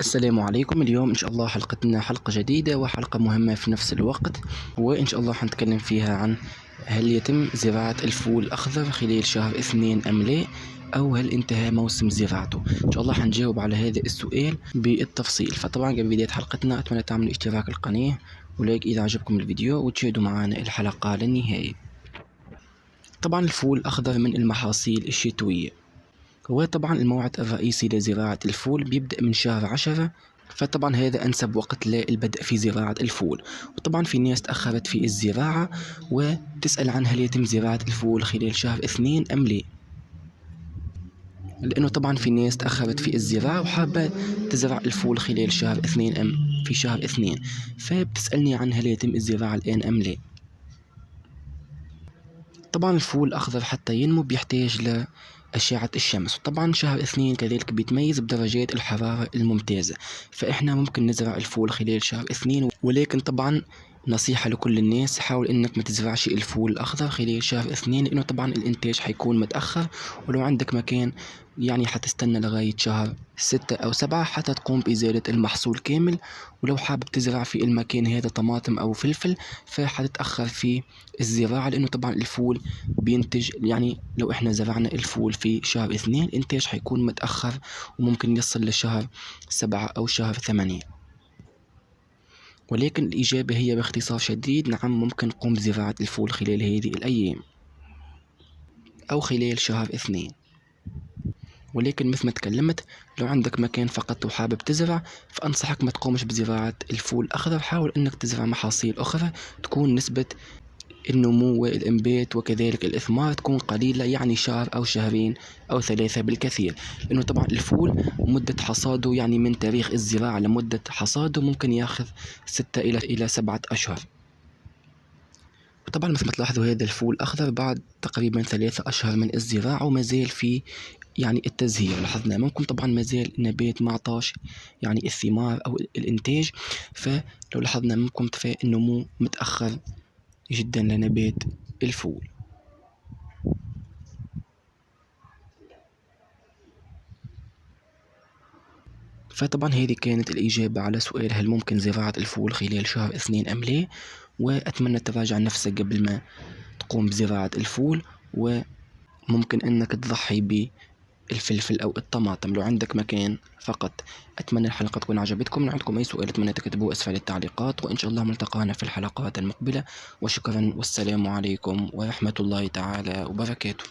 السلام عليكم. اليوم إن شاء الله حلقتنا حلقة جديدة وحلقة مهمة في نفس الوقت، وإن شاء الله حنتكلم فيها عن هل يتم زراعة الفول الأخضر خلال شهر 2 أم لا، أو هل انتهى موسم زراعته. إن شاء الله حنجاوب على هذا السؤال بالتفصيل. فطبعا قبل بداية حلقتنا أتمنى تعملوا اشتراك القناة ولايك إذا عجبكم الفيديو وتشاهدوا معنا الحلقة للنهاية. طبعا الفول الأخضر من المحاصيل الشتوية، وطبعا الموعد الرئيسي لزراعة الفول بيبدأ من شهر 10، فطبعا هذا أنسب وقت للبدء في زراعة الفول. وطبعا في ناس تأخرت في الزراعة وتسأل عن هل يتم زراعة الفول خلال شهر 2 أم لا، لأنه طبعا في ناس تأخرت في الزراعة وحابة تزرع الفول خلال شهر 2 في شهر 2، فبتسألني عن هل يتم الزراعة الآن أم لا. طبعا الفول الأخضر حتى ينمو بيحتاج لأشعة الشمس، وطبعا شهر 2 كذلك بيتميز بدرجات الحرارة الممتازة، فإحنا ممكن نزرع الفول خلال شهر 2. ولكن طبعا نصيحة لكل الناس، حاول إنك ما تزرعش الفول الأخضر خلال شهر 2، لأنه طبعا الإنتاج حيكون متأخر، ولو عندك مكان يعني حتستنى لغاية شهر 6 أو 7 حتى تقوم بإزالة المحصول كامل. ولو حابب تزرع في المكان هذا طماطم أو فلفل فحتتأخر في الزراعة، لأنه طبعا الفول بينتج، يعني لو إحنا زرعنا الفول في شهر 2 الإنتاج حيكون متأخر وممكن يصل لشهر 7 أو شهر 8. ولكن الإجابة هي باختصار شديد نعم، ممكن نقوم بزراعة الفول خلال هذه الأيام أو خلال شهر 2. ولكن مثل ما تكلمت، لو عندك مكان فقط وحابب تزرع فأنصحك ما تقومش بزراعة الفول الأخضر، حاول أنك تزرع محاصيل أخرى تكون نسبة النمو والإنبات وكذلك الإثمار تكون قليلة، يعني شهر أو شهرين أو 3 بالكثير، لأنه طبعا الفول مدة حصاده يعني من تاريخ الزراعة لمدة حصاده ممكن ياخذ 6 إلى 7 أشهر. وطبعا مثل ما تلاحظوا هذا الفول الأخضر بعد تقريبا 3 أشهر من الزراعة وما زال في يعني التزهير، لاحظنا ممكن طبعا ما زال النبات ما عطاش يعني الثمار أو الإنتاج، فلو لاحظنا ممكن النمو متأخر جدا لنبات الفول. فطبعا هذه كانت الإجابة على سؤال هل ممكن زراعة الفول خلال شهر 2 أم لا، وأتمنى تراجع نفسك قبل ما تقوم بزراعة الفول، وممكن أنك تضحي بالفلفل أو الطماطم لو عندك مكان فقط. أتمنى الحلقة تكون عجبتكم. لو عندكم أي سؤال أتمنى تكتبوه أسفل التعليقات، وإن شاء الله ملتقانا في الحلقات المقبلة، وشكرا والسلام عليكم ورحمة الله تعالى وبركاته.